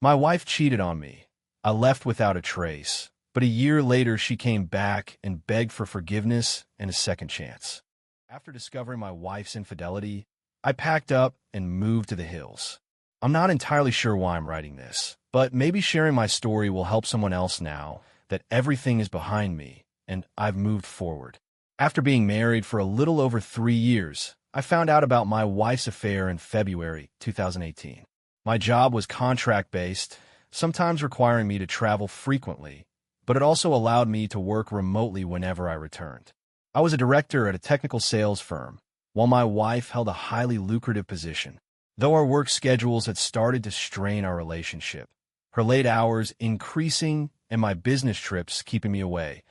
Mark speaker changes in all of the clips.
Speaker 1: My wife cheated on me. I left without a trace, but a year later she came back and begged for forgiveness and a second chance. After discovering my wife's infidelity, I packed up and moved to the hills. I'm not entirely sure why I'm writing this, but maybe sharing my story will help someone else now that everything is behind me and I've moved forward. After being married for a little over 3 years, I found out about my wife's affair in February 2018. My job was contract-based, sometimes requiring me to travel frequently, but it also allowed me to work remotely whenever I returned. I was a director at a technical sales firm, while my wife held a highly lucrative position. Though our work schedules had started to strain our relationship, her late hours increasing and my business trips keeping me away,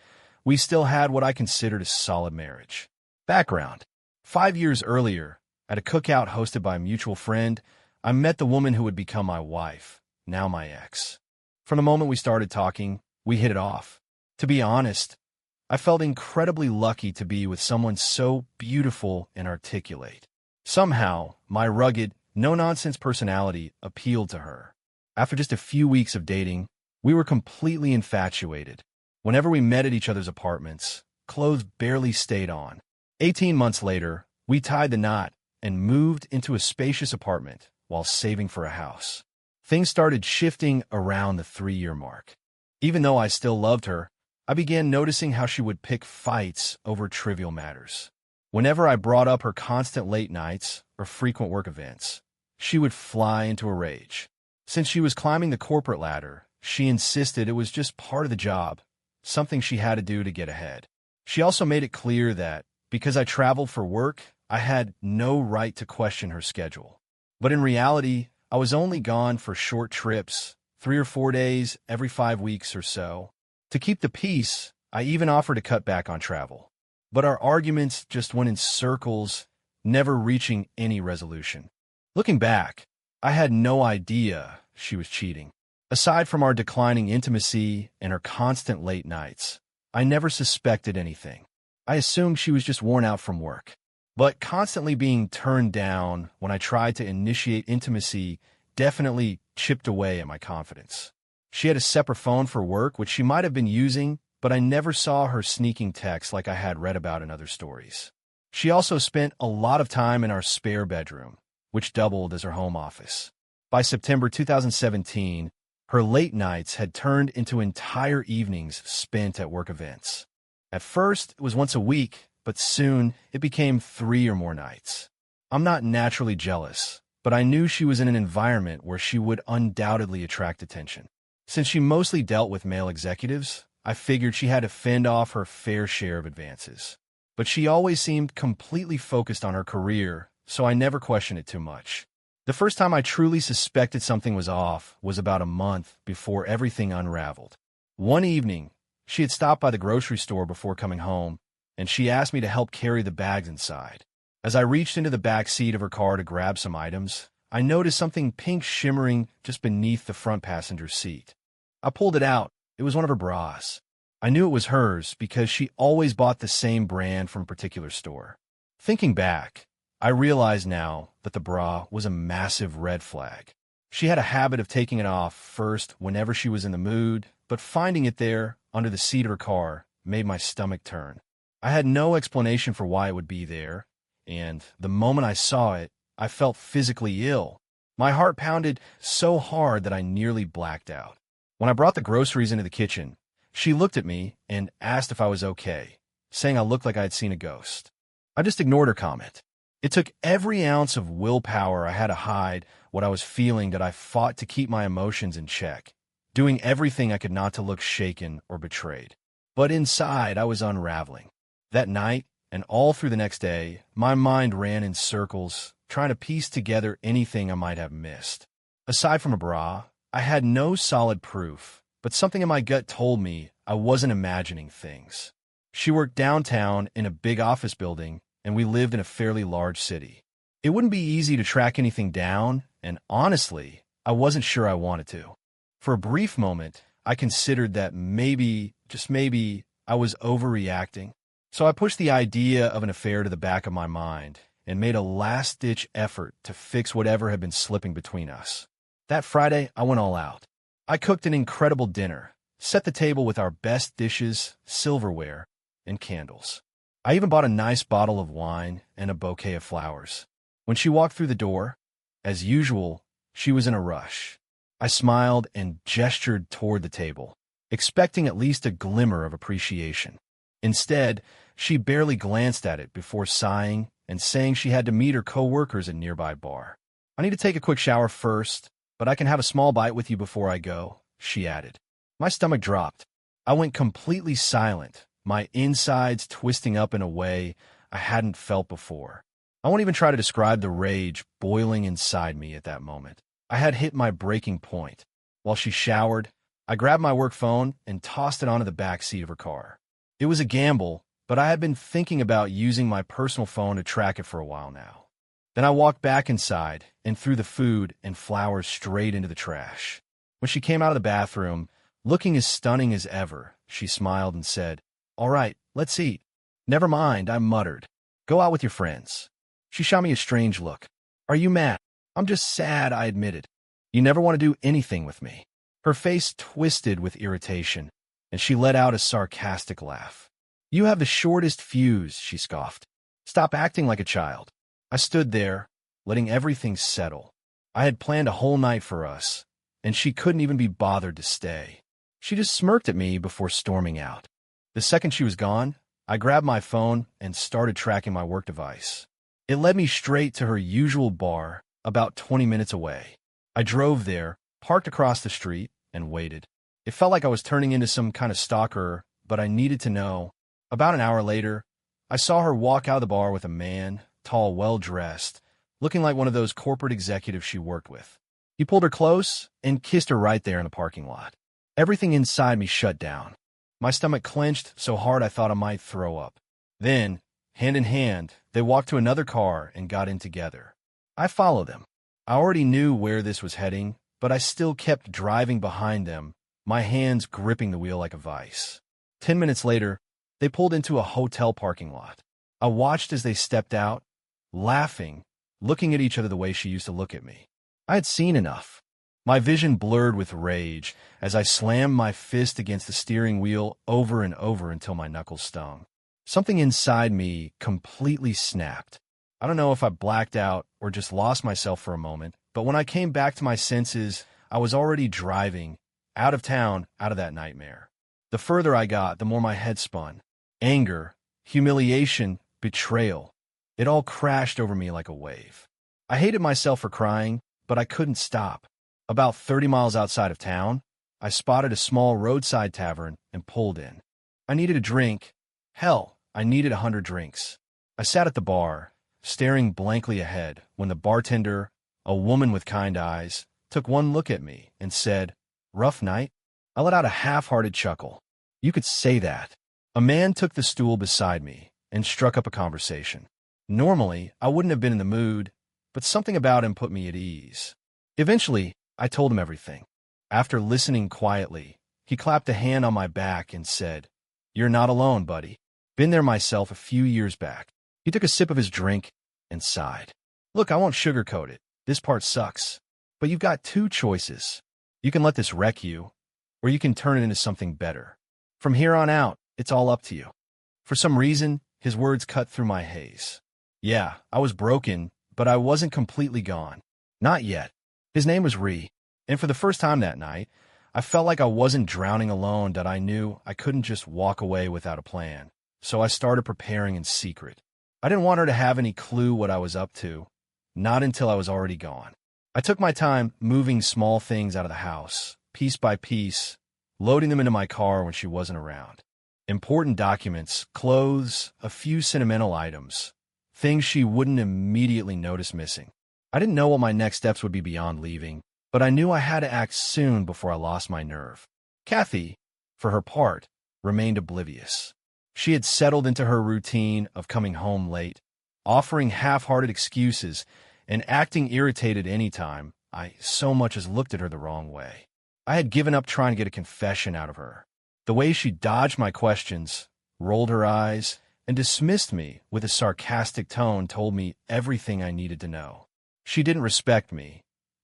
Speaker 1: we still had what I considered a solid marriage. Background: 5 years earlier, at a cookout hosted by a mutual friend, I met the woman who would become my wife, now my ex. From the moment we started talking, we hit it off. To be honest, I felt incredibly lucky to be with someone so beautiful and articulate. Somehow, my rugged, no-nonsense personality appealed to her. After just a few weeks of dating, we were completely infatuated. Whenever we met at each other's apartments, clothes barely stayed on. 18 months later, we tied the knot and moved into a spacious apartment while saving for a house. Things started shifting around the 3-year mark. Even though I still loved her, I began noticing how she would pick fights over trivial matters. Whenever I brought up her constant late nights or frequent work events, she would fly into a rage. Since she was climbing the corporate ladder, she insisted it was just part of the job, something she had to do to get ahead. She also made it clear that, because I traveled for work, I had no right to question her schedule. But in reality, I was only gone for short trips, 3 or 4 days every 5 weeks or so. To keep the peace, I even offered to cut back on travel. But our arguments just went in circles, never reaching any resolution. Looking back, I had no idea she was cheating. Aside from our declining intimacy and her constant late nights, I never suspected anything. I assumed she was just worn out from work. But constantly being turned down when I tried to initiate intimacy definitely chipped away at my confidence. She had a separate phone for work, which she might have been using, but I never saw her sneaking texts like I had read about in other stories. She also spent a lot of time in our spare bedroom, which doubled as her home office. By September 2017, her late nights had turned into entire evenings spent at work events. At first, it was once a week, but soon it became 3 or more nights. I'm not naturally jealous, but I knew she was in an environment where she would undoubtedly attract attention. Since she mostly dealt with male executives, I figured she had to fend off her fair share of advances. But she always seemed completely focused on her career, so I never questioned it too much. The first time I truly suspected something was off was about a month before everything unraveled. One evening, she had stopped by the grocery store before coming home, and she asked me to help carry the bags inside. As I reached into the back seat of her car to grab some items, I noticed something pink shimmering just beneath the front passenger seat. I pulled it out. It was one of her bras. I knew it was hers because she always bought the same brand from a particular store. Thinking back, I realize now that the bra was a massive red flag. She had a habit of taking it off first whenever she was in the mood, but finding it there under the seat of her car made my stomach turn. I had no explanation for why it would be there, and the moment I saw it, I felt physically ill. My heart pounded so hard that I nearly blacked out. When I brought the groceries into the kitchen, she looked at me and asked if I was okay, saying I looked like I had seen a ghost. I just ignored her comment. It took every ounce of willpower I had to hide what I was feeling that I fought to keep my emotions in check, doing everything I could not to look shaken or betrayed. But inside, I was unraveling. That night, and all through the next day, my mind ran in circles, trying to piece together anything I might have missed. Aside from a bra, I had no solid proof, but something in my gut told me I wasn't imagining things. She worked downtown in a big office building, and we lived in a fairly large city. It wouldn't be easy to track anything down, and honestly, I wasn't sure I wanted to. For a brief moment, I considered that maybe, just maybe, I was overreacting. So I pushed the idea of an affair to the back of my mind and made a last-ditch effort to fix whatever had been slipping between us. That Friday, I went all out. I cooked an incredible dinner, set the table with our best dishes, silverware, and candles. I even bought a nice bottle of wine and a bouquet of flowers. When she walked through the door, as usual, she was in a rush. I smiled and gestured toward the table, expecting at least a glimmer of appreciation. Instead, she barely glanced at it before sighing and saying she had to meet her co-workers at a nearby bar. "I need to take a quick shower first, but I can have a small bite with you before I go," she added. My stomach dropped. I went completely silent, my insides twisting up in a way I hadn't felt before. I won't even try to describe the rage boiling inside me at that moment. I had hit my breaking point. While she showered, I grabbed my work phone and tossed it onto the back seat of her car. It was a gamble, but I had been thinking about using my personal phone to track it for a while now. Then I walked back inside and threw the food and flowers straight into the trash. When she came out of the bathroom, looking as stunning as ever, she smiled and said, "All right, let's eat." "Never mind," I muttered. "Go out with your friends." She shot me a strange look. "Are you mad?" "I'm just sad," I admitted. "You never want to do anything with me." Her face twisted with irritation, and she let out a sarcastic laugh. "You have the shortest fuse," she scoffed. "Stop acting like a child." I stood there, letting everything settle. I had planned a whole night for us, and she couldn't even be bothered to stay. She just smirked at me before storming out. The second she was gone, I grabbed my phone and started tracking my work device. It led me straight to her usual bar, about 20 minutes away. I drove there, parked across the street, and waited. It felt like I was turning into some kind of stalker, but I needed to know. About an hour later, I saw her walk out of the bar with a man, tall, well-dressed, looking like one of those corporate executives she worked with. He pulled her close and kissed her right there in the parking lot. Everything inside me shut down. My stomach clenched so hard I thought I might throw up. Then, hand in hand, they walked to another car and got in together. I followed them. I already knew where this was heading, but I still kept driving behind them, my hands gripping the wheel like a vice. 10 minutes later, they pulled into a hotel parking lot. I watched as they stepped out, laughing, looking at each other the way she used to look at me. I had seen enough. My vision blurred with rage as I slammed my fist against the steering wheel over and over until my knuckles stung. Something inside me completely snapped. I don't know if I blacked out or just lost myself for a moment, but when I came back to my senses, I was already driving, out of town, out of that nightmare. The further I got, the more my head spun. Anger, humiliation, betrayal. It all crashed over me like a wave. I hated myself for crying, but I couldn't stop. About 30 miles outside of town, I spotted a small roadside tavern and pulled in. I needed a drink. Hell, I needed 100 drinks. I sat at the bar, staring blankly ahead, when the bartender, a woman with kind eyes, took one look at me and said, "Rough night?" I let out a half-hearted chuckle. You could say that. A man took the stool beside me and struck up a conversation. Normally, I wouldn't have been in the mood, but something about him put me at ease. Eventually, I told him everything. After listening quietly, he clapped a hand on my back and said, "You're not alone, buddy. Been there myself a few years back." He took a sip of his drink and sighed. "Look, I won't sugarcoat it. This part sucks. But you've got two choices. You can let this wreck you, or you can turn it into something better. From here on out, it's all up to you." For some reason, his words cut through my haze. Yeah, I was broken, but I wasn't completely gone. Not yet. His name was Ree, and for the first time that night, I felt like I wasn't drowning alone, that I knew I couldn't just walk away without a plan. So I started preparing in secret. I didn't want her to have any clue what I was up to, not until I was already gone. I took my time moving small things out of the house, piece by piece, loading them into my car when she wasn't around. Important documents, clothes, a few sentimental items, things she wouldn't immediately notice missing. I didn't know what my next steps would be beyond leaving, but I knew I had to act soon before I lost my nerve. Kathy, for her part, remained oblivious. She had settled into her routine of coming home late, offering half-hearted excuses, and acting irritated any time I so much as looked at her the wrong way. I had given up trying to get a confession out of her. The way she dodged my questions, rolled her eyes, and dismissed me with a sarcastic tone told me everything I needed to know. She didn't respect me,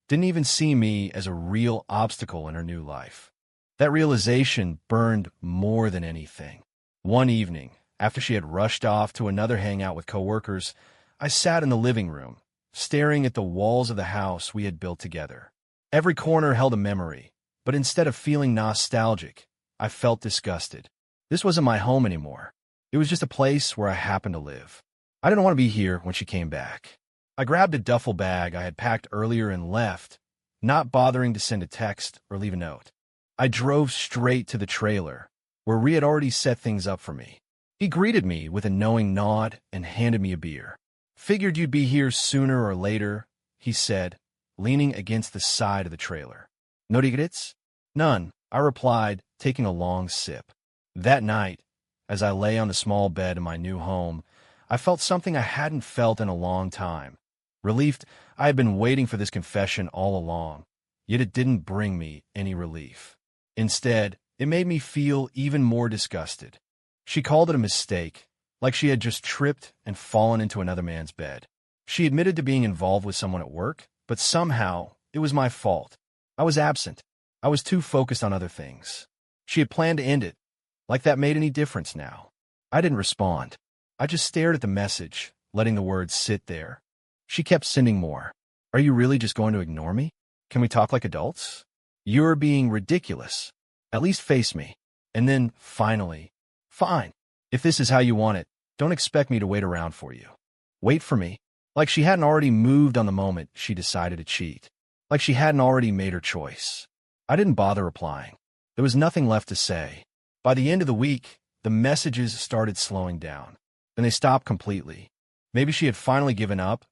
Speaker 1: didn't even see me as a real obstacle in her new life. That realization burned more than anything. One evening, after she had rushed off to another hangout with coworkers, I sat in the living room, staring at the walls of the house we had built together. Every corner held a memory, but instead of feeling nostalgic, I felt disgusted. This wasn't my home anymore. It was just a place where I happened to live. I didn't want to be here when she came back. I grabbed a duffel bag I had packed earlier and left, not bothering to send a text or leave a note. I drove straight to the trailer, where Rhea had already set things up for me. He greeted me with a knowing nod and handed me a beer. "Figured you'd be here sooner or later," he said, leaning against the side of the trailer. "No regrets?" "None," I replied, taking a long sip. That night, as I lay on the small bed in my new home, I felt something I hadn't felt in a long time. Relief. I had been waiting for this confession all along, yet it didn't bring me any relief. Instead, it made me feel even more disgusted. She called it a mistake, like she had just tripped and fallen into another man's bed. She admitted to being involved with someone at work, but somehow it was my fault. I was absent. I was too focused on other things. She had planned to end it, like that made any difference now. I didn't respond. I just stared at the message, letting the words sit there. She kept sending more. "Are you really just going to ignore me? Can we talk like adults? You're being ridiculous. At least face me." And then, finally, "Fine. If this is how you want it, don't expect me to wait around for you. Wait for me." Like she hadn't already moved on the moment she decided to cheat. Like she hadn't already made her choice. I didn't bother replying. There was nothing left to say. By the end of the week, the messages started slowing down. Then they stopped completely. Maybe she had finally given up,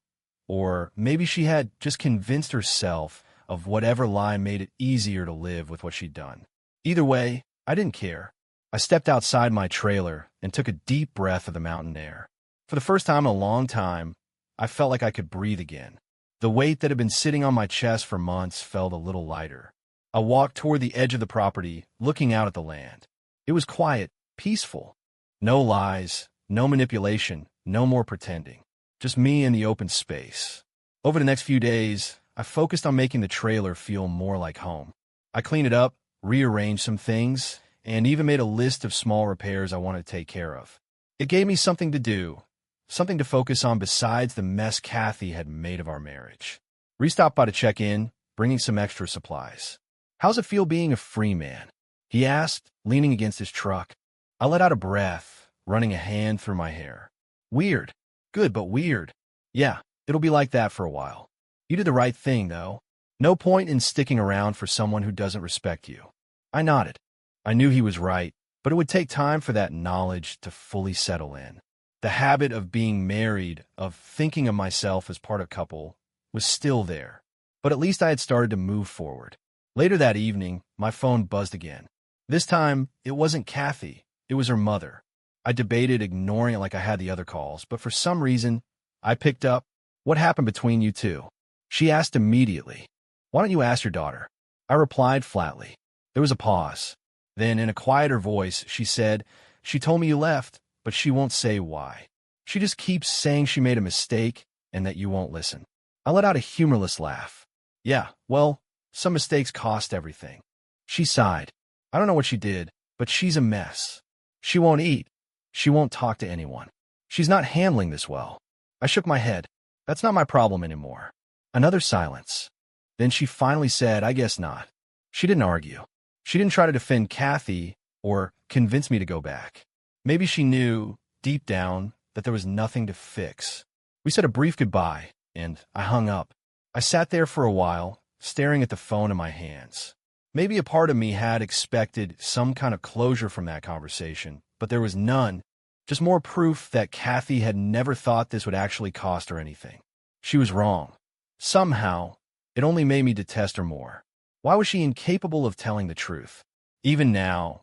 Speaker 1: or maybe she had just convinced herself of whatever lie made it easier to live with what she'd done. Either way, I didn't care. I stepped outside my trailer and took a deep breath of the mountain air. For the first time in a long time, I felt like I could breathe again. The weight that had been sitting on my chest for months felt a little lighter. I walked toward the edge of the property, looking out at the land. It was quiet, peaceful. No lies, no manipulation, no more pretending. Just me in the open space. Over the next few days, I focused on making the trailer feel more like home. I cleaned it up, rearranged some things, and even made a list of small repairs I wanted to take care of. It gave me something to do, something to focus on besides the mess Kathy had made of our marriage. Rhea stopped by to check in, bringing some extra supplies. "How's it feel being a free man?" he asked, leaning against his truck. I let out a breath, running a hand through my hair. "Weird. Good, but weird. Yeah, it'll be like that for a while. You did the right thing, though. No point in sticking around for someone who doesn't respect you." I nodded. I knew he was right, but it would take time for that knowledge to fully settle in. The habit of being married, of thinking of myself as part of a couple, was still there. But at least I had started to move forward. Later that evening, my phone buzzed again. This time, it wasn't Kathy. It was her mother. I debated ignoring it like I had the other calls, but for some reason, I picked up. "What happened between you two?" She asked immediately. "Why don't you ask your daughter?" I replied flatly. There was a pause. Then, in a quieter voice, she said, "She told me you left, but she won't say why. She just keeps saying she made a mistake and that you won't listen." I let out a humorless laugh. "Yeah, well, some mistakes cost everything." She sighed. "I don't know what she did, but she's a mess. She won't eat. She won't talk to anyone. She's not handling this well." I shook my head. "That's not my problem anymore." Another silence. Then she finally said, "I guess not." She didn't argue. She didn't try to defend Kathy or convince me to go back. Maybe she knew, deep down, that there was nothing to fix. We said a brief goodbye, and I hung up. I sat there for a while, staring at the phone in my hands. Maybe a part of me had expected some kind of closure from that conversation, but there was none, just more proof that Kathy had never thought this would actually cost her anything. She was wrong. Somehow, it only made me detest her more. Why was she incapable of telling the truth? Even now,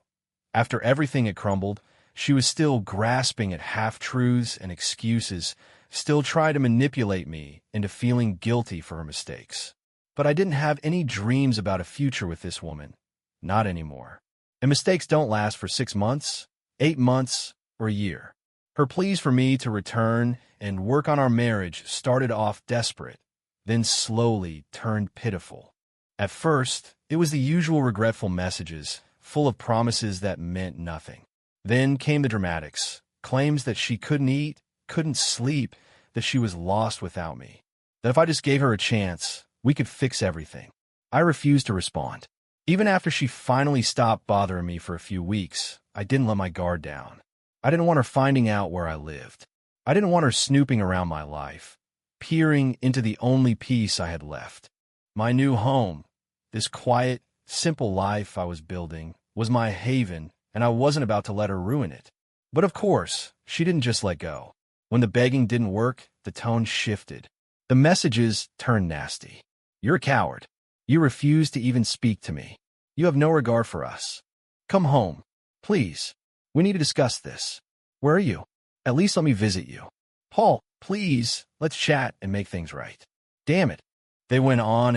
Speaker 1: after everything had crumbled, she was still grasping at half-truths and excuses, still trying to manipulate me into feeling guilty for her mistakes. But I didn't have any dreams about a future with this woman. Not anymore. And mistakes don't last for 6 months, 8 months, or a year. Her pleas for me to return and work on our marriage started off desperate, then slowly turned pitiful. At first, it was the usual regretful messages, full of promises that meant nothing. Then came the dramatics, claims that she couldn't eat, couldn't sleep, that she was lost without me, that if I just gave her a chance, we could fix everything. I refused to respond. Even after she finally stopped bothering me for a few weeks, I didn't let my guard down. I didn't want her finding out where I lived. I didn't want her snooping around my life, peering into the only piece I had left. My new home, this quiet, simple life I was building, was my haven, and I wasn't about to let her ruin it. But of course, she didn't just let go. When the begging didn't work, the tone shifted. The messages turned nasty. You're a coward. You refuse to even speak to me. You have no regard for us. Come home. Please. We need to discuss this. Where are you? At least let me visit you. Paul, please, let's chat and make things right. Damn it. They went on,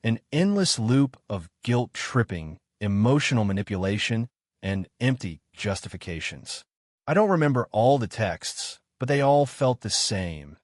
Speaker 1: an endless loop of guilt-tripping, emotional manipulation, and empty justifications. I don't remember all the texts, but they all felt the same.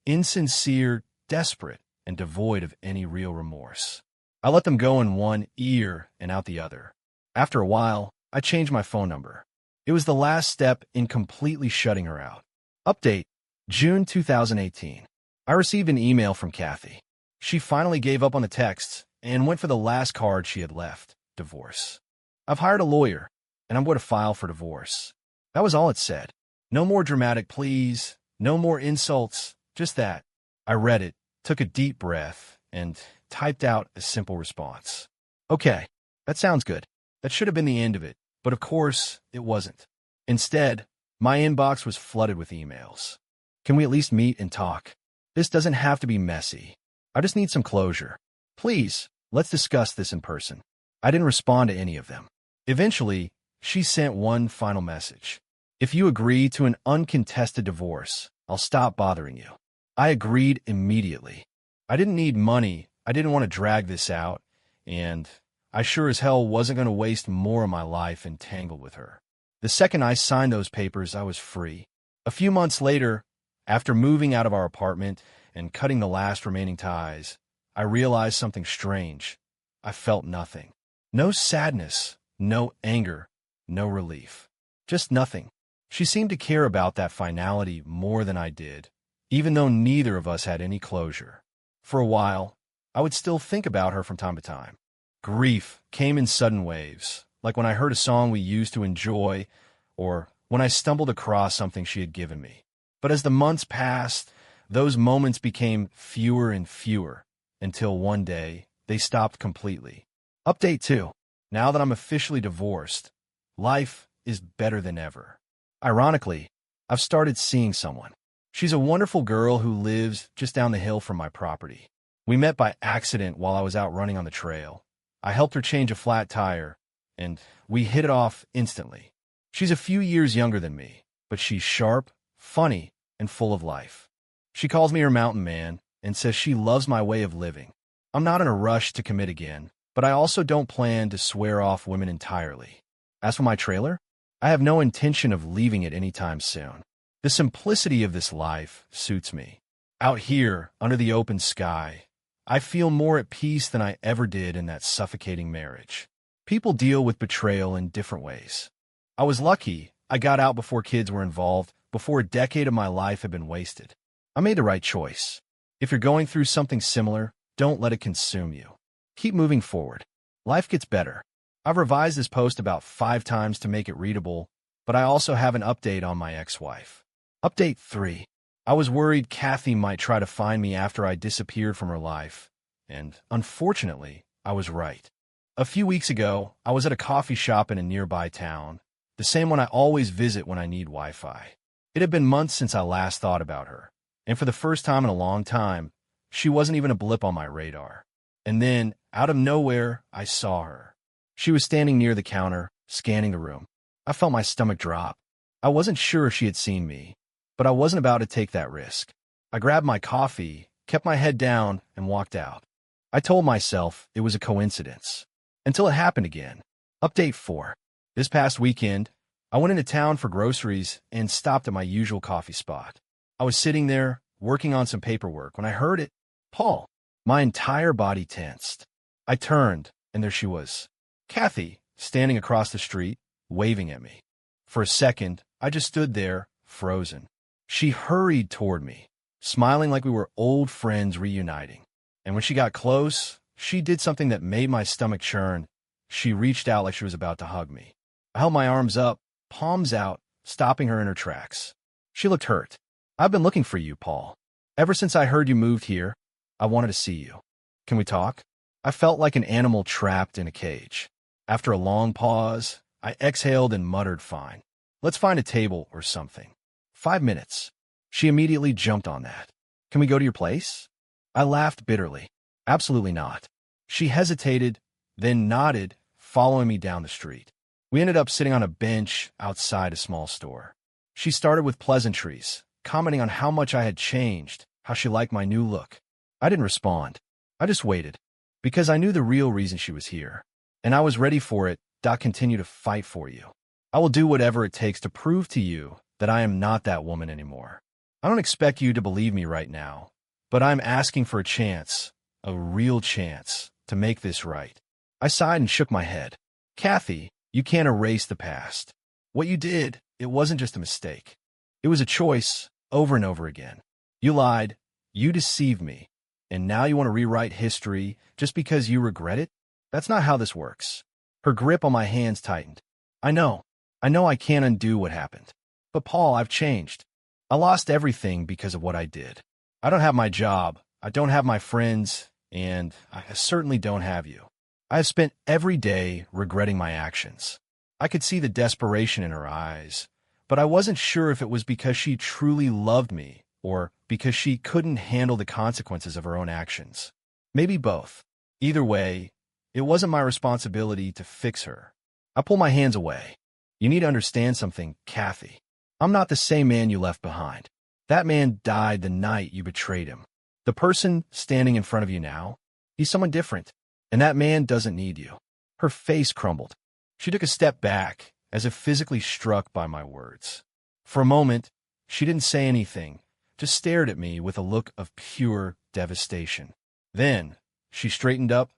Speaker 1: Insincere, desperate, and devoid of any real remorse. I let them go in one ear and out the other. After a while, I changed my phone number. It was the last step in completely shutting her out. Update, June 2018. I received an email from Kathy. She finally gave up on the texts and went for the last card she had left, divorce. I've hired a lawyer, and I'm going to file for divorce. That was all it said. No more dramatic pleas, no more insults, just that. I read it, took a deep breath, and typed out a simple response. Okay, that sounds good. That should have been the end of it, but of course, it wasn't. Instead, my inbox was flooded with emails. Can we at least meet and talk? This doesn't have to be messy. I just need some closure. Please, let's discuss this in person. I didn't respond to any of them. Eventually, she sent one final message. If you agree to an uncontested divorce, I'll stop bothering you. I agreed immediately. I didn't need money, I didn't want to drag this out, and I sure as hell wasn't going to waste more of my life entangled with her. The second I signed those papers, I was free. A few months later, after moving out of our apartment and cutting the last remaining ties, I realized something strange. I felt nothing. No sadness, no anger, no relief. Just nothing. She seemed to care about that finality more than I did, even though neither of us had any closure. For a while, I would still think about her from time to time. Grief came in sudden waves, like when I heard a song we used to enjoy, or when I stumbled across something she had given me. But as the months passed, those moments became fewer and fewer, until one day, they stopped completely. Update 2. Now that I'm officially divorced, life is better than ever. Ironically, I've started seeing someone. She's a wonderful girl who lives just down the hill from my property. We met by accident while I was out running on the trail. I helped her change a flat tire, and we hit it off instantly. She's a few years younger than me, but she's sharp, funny, and full of life. She calls me her mountain man and says she loves my way of living. I'm not in a rush to commit again, but I also don't plan to swear off women entirely. As for my trailer, I have no intention of leaving it anytime soon. The simplicity of this life suits me. Out here, under the open sky, I feel more at peace than I ever did in that suffocating marriage. People deal with betrayal in different ways. I was lucky I got out before kids were involved, before a decade of my life had been wasted. I made the right choice. If you're going through something similar, don't let it consume you. Keep moving forward. Life gets better. I've revised this post about 5 times to make it readable, but I also have an update on my ex-wife. Update 3. I was worried Kathy might try to find me after I disappeared from her life, and unfortunately, I was right. A few weeks ago, I was at a coffee shop in a nearby town, the same one I always visit when I need Wi-Fi. It had been months since I last thought about her, and for the first time in a long time, she wasn't even a blip on my radar. And then, out of nowhere, I saw her. She was standing near the counter, scanning the room. I felt my stomach drop. I wasn't sure if she had seen me, but I wasn't about to take that risk. I grabbed my coffee, kept my head down, and walked out. I told myself it was a coincidence, until it happened again. Update 4. This past weekend, I went into town for groceries and stopped at my usual coffee spot. I was sitting there, working on some paperwork, when I heard it Paul. My entire body tensed. I turned, and there she was. Kathy, standing across the street, waving at me. For a second, I just stood there, frozen. She hurried toward me, smiling like we were old friends reuniting. And when she got close, she did something that made my stomach churn. She reached out like she was about to hug me. I held my arms up, palms out, stopping her in her tracks. She looked hurt. I've been looking for you, Paul. Ever since I heard you moved here, I wanted to see you. Can we talk? I felt like an animal trapped in a cage. After a long pause, I exhaled and muttered, fine. Let's find a table or something. 5 minutes. She immediately jumped on that. Can we go to your place? I laughed bitterly. Absolutely not. She hesitated, then nodded, following me down the street. We ended up sitting on a bench outside a small store. She started with pleasantries, commenting on how much I had changed, how she liked my new look. I didn't respond. I just waited, because I knew the real reason she was here. And I was ready for it. Continue to fight for you. I will do whatever it takes to prove to you that I am not that woman anymore. I don't expect you to believe me right now, but I'm asking for a chance, a real chance, to make this right. I sighed and shook my head. Kathy, you can't erase the past. What you did, it wasn't just a mistake. It was a choice, over and over again. You lied, you deceived me, and now you want to rewrite history just because you regret it? That's not how this works. Her grip on my hands tightened. I know I can't undo what happened. But Paul, I've changed. I lost everything because of what I did. I don't have my job, I don't have my friends, and I certainly don't have you. I have spent every day regretting my actions. I could see the desperation in her eyes, but I wasn't sure if it was because she truly loved me or because she couldn't handle the consequences of her own actions. Maybe both. Either way, it wasn't my responsibility to fix her. I pulled my hands away. You need to understand something, Kathy. I'm not the same man you left behind. That man died the night you betrayed him. The person standing in front of you now, he's someone different, and that man doesn't need you. Her face crumbled. She took a step back, as if physically struck by my words. For a moment, she didn't say anything, just stared at me with a look of pure devastation. Then, she straightened up,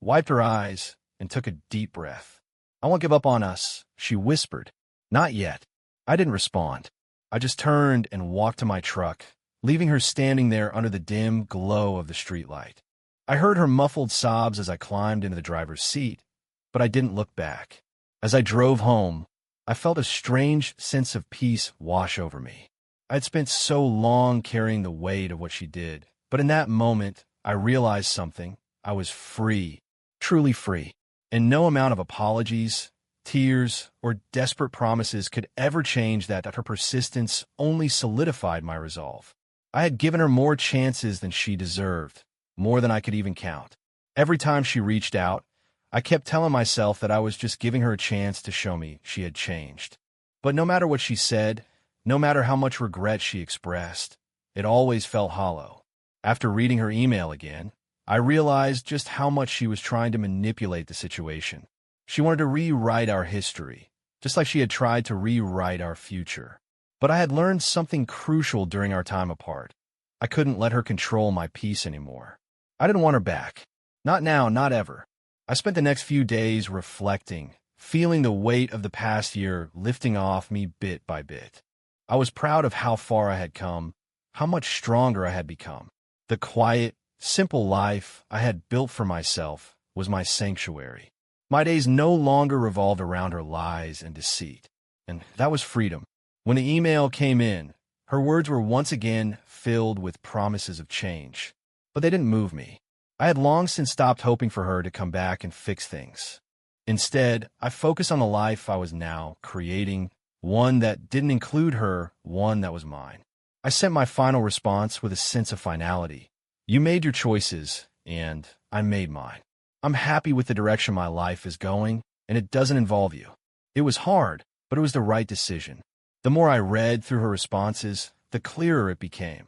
Speaker 1: wiped her eyes, and took a deep breath. I won't give up on us, she whispered. Not yet. I didn't respond. I just turned and walked to my truck, leaving her standing there under the dim glow of the streetlight. I heard her muffled sobs as I climbed into the driver's seat, but I didn't look back. As I drove home, I felt a strange sense of peace wash over me. I'd spent so long carrying the weight of what she did, but in that moment, I realized something. I was free, truly free, and no amount of apologies, tears, or desperate promises could ever change that. Her persistence only solidified my resolve. I had given her more chances than she deserved, more than I could even count. Every time she reached out, I kept telling myself that I was just giving her a chance to show me she had changed. But no matter what she said, no matter how much regret she expressed, it always felt hollow. After reading her email again, I realized just how much she was trying to manipulate the situation. She wanted to rewrite our history, just like she had tried to rewrite our future. But I had learned something crucial during our time apart. I couldn't let her control my peace anymore. I didn't want her back. Not now, not ever. I spent the next few days reflecting, feeling the weight of the past year lifting off me bit by bit. I was proud of how far I had come, how much stronger I had become. The quiet, simple life I had built for myself was my sanctuary. My days no longer revolved around her lies and deceit, and that was freedom. When the email came in, her words were once again filled with promises of change, but they didn't move me. I had long since stopped hoping for her to come back and fix things. Instead, I focused on the life I was now creating, one that didn't include her, one that was mine. I sent my final response with a sense of finality. You made your choices, and I made mine. I'm happy with the direction my life is going, and it doesn't involve you. It was hard, but it was the right decision. The more I read through her responses, the clearer it became.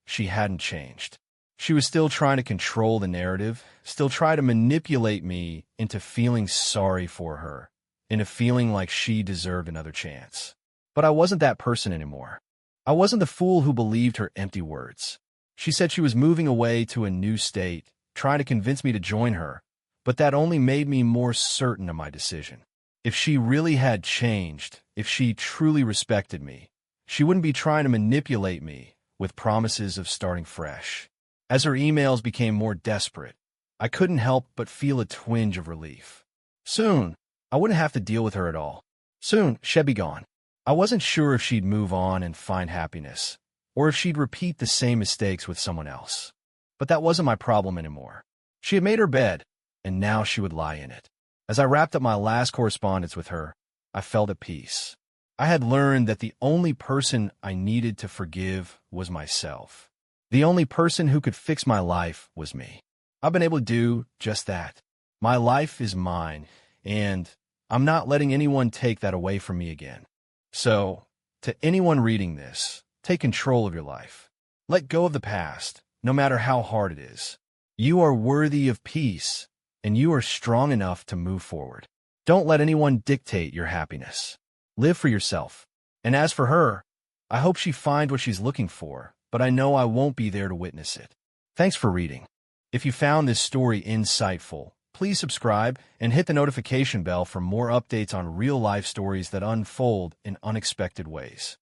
Speaker 1: She hadn't changed. She was still trying to control the narrative, still trying to manipulate me into feeling sorry for her, into feeling like she deserved another chance. But I wasn't that person anymore. I wasn't the fool who believed her empty words. She said she was moving away to a new state, trying to convince me to join her, but that only made me more certain of my decision. If she really had changed, if she truly respected me, she wouldn't be trying to manipulate me with promises of starting fresh. As her emails became more desperate, I couldn't help but feel a twinge of relief. Soon, I wouldn't have to deal with her at all. Soon, she'd be gone. I wasn't sure if she'd move on and find happiness, or if she'd repeat the same mistakes with someone else. But that wasn't my problem anymore. She had made her bed, and now she would lie in it. As I wrapped up my last correspondence with her, I felt at peace. I had learned that the only person I needed to forgive was myself. The only person who could fix my life was me. I've been able to do just that. My life is mine, and I'm not letting anyone take that away from me again. So, to anyone reading this, take control of your life. Let go of the past, no matter how hard it is. You are worthy of peace, and you are strong enough to move forward. Don't let anyone dictate your happiness. Live for yourself. And as for her, I hope she finds what she's looking for, but I know I won't be there to witness it. Thanks for reading. If you found this story insightful, please subscribe and hit the notification bell for more updates on real-life stories that unfold in unexpected ways.